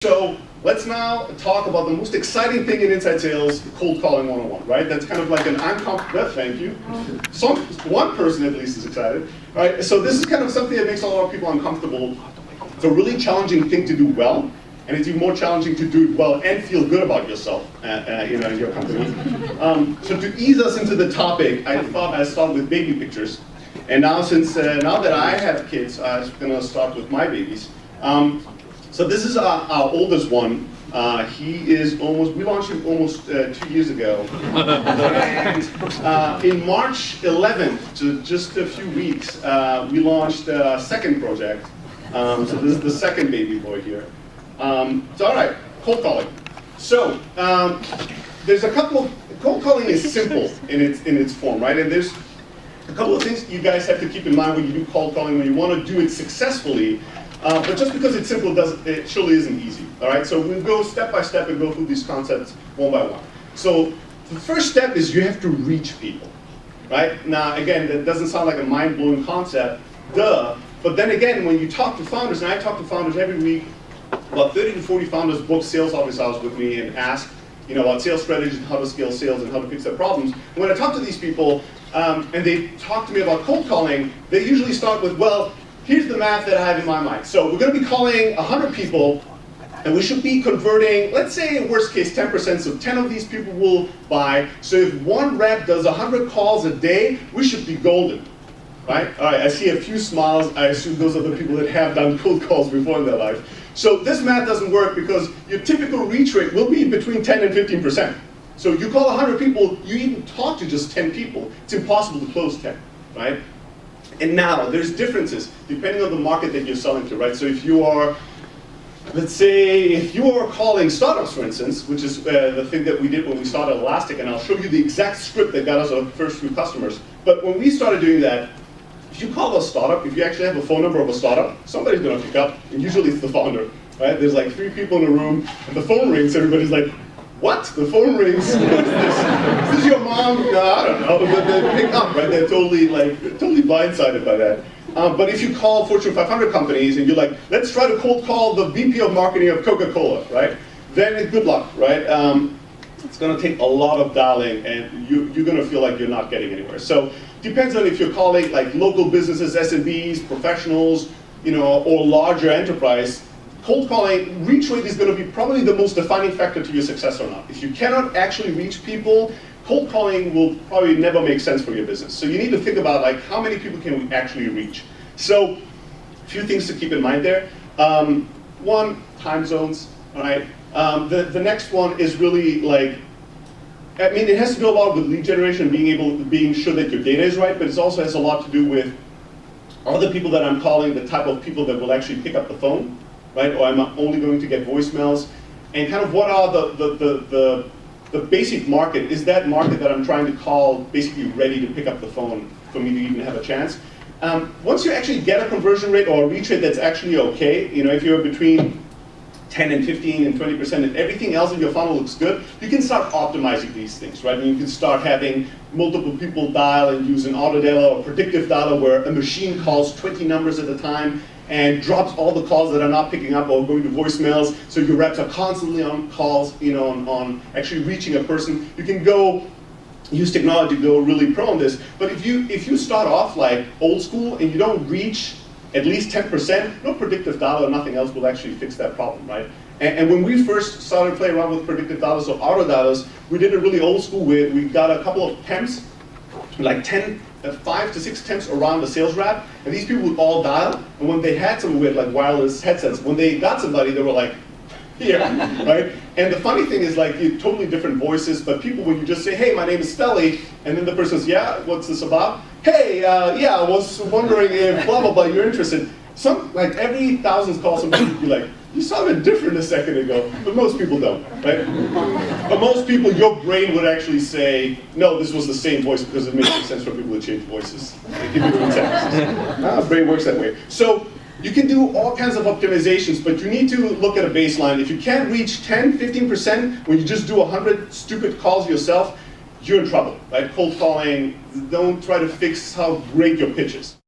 So let's now talk about the most exciting thing in inside sales, cold calling 101, right? That's kind of like an uncomfortable, thank you. One person at least is excited, right? So this is kind of something that makes a lot of people uncomfortable. It's a really challenging thing to do well, and it's even more challenging to do it well and feel good about yourself, in your company. So to ease us into the topic, I thought I'd start with baby pictures. And now now that I have kids, I'm gonna start with my babies. So this is our oldest one. We launched him almost 2 years ago. And in March 11th, so just a few weeks, we launched a second project. So this is the second baby boy here. So all right, cold calling. So there's a couple of, cold calling is simple in its form, right? And there's a couple of things you guys have to keep in mind when you do cold calling, when you want to do it successfully. But just because it's simple, it surely isn't easy. All right, so we'll go step by step and go through these concepts one by one. So the first step is you have to reach people, right? Now, again, that doesn't sound like a mind-blowing concept, duh. But then again, when you talk to founders, and I talk to founders every week, about 30 to 40 founders book sales office hours with me and ask, about sales strategies and how to scale sales and how to fix their problems. When I talk to these people and they talk to me about cold calling, they usually start with, well, here's the math that I have in my mind. So we're going to be calling 100 people, and we should be converting, let's say in worst case, 10%, so 10 of these people will buy. So if one rep does 100 calls a day, we should be golden, right? All right, I see a few smiles. I assume those are the people that have done cold calls before in their life. So this math doesn't work because your typical reach rate will be between 10 and 15%. So you call 100 people, you even talk to just 10 people. It's impossible to close 10, right? And now, there's differences depending on the market that you're selling to, right? So if you are, let's say, if you are calling startups, for instance, which is the thing that we did when we started Elastic, and I'll show you the exact script that got us our first few customers. But when we started doing that, if you call a startup, if you actually have a phone number of a startup, somebody's gonna pick up, and usually it's the founder, right? There's like 3 people in a room, and the phone rings, everybody's like, what? The phone rings. What is this? Is this your mom? No, I don't know. But they pick up, right? They're totally blindsided by that. But if you call Fortune 500 companies and you're like, let's try to cold call the VP of marketing of Coca-Cola, right? Then good luck, right? It's going to take a lot of dialing, and you're going to feel like you're not getting anywhere. So depends on if you're calling like local businesses, SMBs, professionals, or larger enterprise. Cold calling, reach rate is going to be probably the most defining factor to your success or not. If you cannot actually reach people, cold calling will probably never make sense for your business. So you need to think about like how many people can we actually reach. So a few things to keep in mind there. One, time zones, all right? The next one is really like, it has to do a lot with lead generation, being sure that your data is right, but it also has a lot to do with are the people that I'm calling the type of people that will actually pick up the phone, right? Or I'm only going to get voicemails, and kind of what are the basic market? Is that market that I'm trying to call basically ready to pick up the phone for me to even have a chance? Once you actually get a conversion rate or a reach rate that's actually okay, if you're between 10 and 15 and 20% and everything else in your funnel looks good, you can start optimizing these things, right? And you can start having multiple people dial and use an auto dialer or predictive dialer where a machine calls 20 numbers at a time and drops all the calls that are not picking up or going to voicemails, so your reps are constantly on calls, on actually reaching a person. You can use technology to go really pro on this, but if you start off like old school and you don't reach at least 10%, no predictive dialer, nothing else will actually fix that problem, right? And when we first started playing around with predictive dialers or auto dialers, we did it really old school. We got a couple of temps, like 5 to 6 temps around the sales rep, and these people would all dial, and when they had someone with like wireless headsets, when they got somebody, they were like, here, right? And the funny thing is like, totally different voices, but people, when you just say, hey, my name is Steli, and then the person says, yeah, what's this about? Hey, yeah, I was wondering if blah, blah, blah, you're interested. Like every thousands call, somebody would be like, you sounded different a second ago, but most people don't, right? But most people, your brain would actually say, no, this was the same voice because it makes sense for people to change voices. They give you text. Brain works that way. So you can do all kinds of optimizations, but you need to look at a baseline. If you can't reach 10, 15% when you just do 100 stupid calls yourself, you're in trouble, right? Cold calling, don't try to fix how great your pitch is.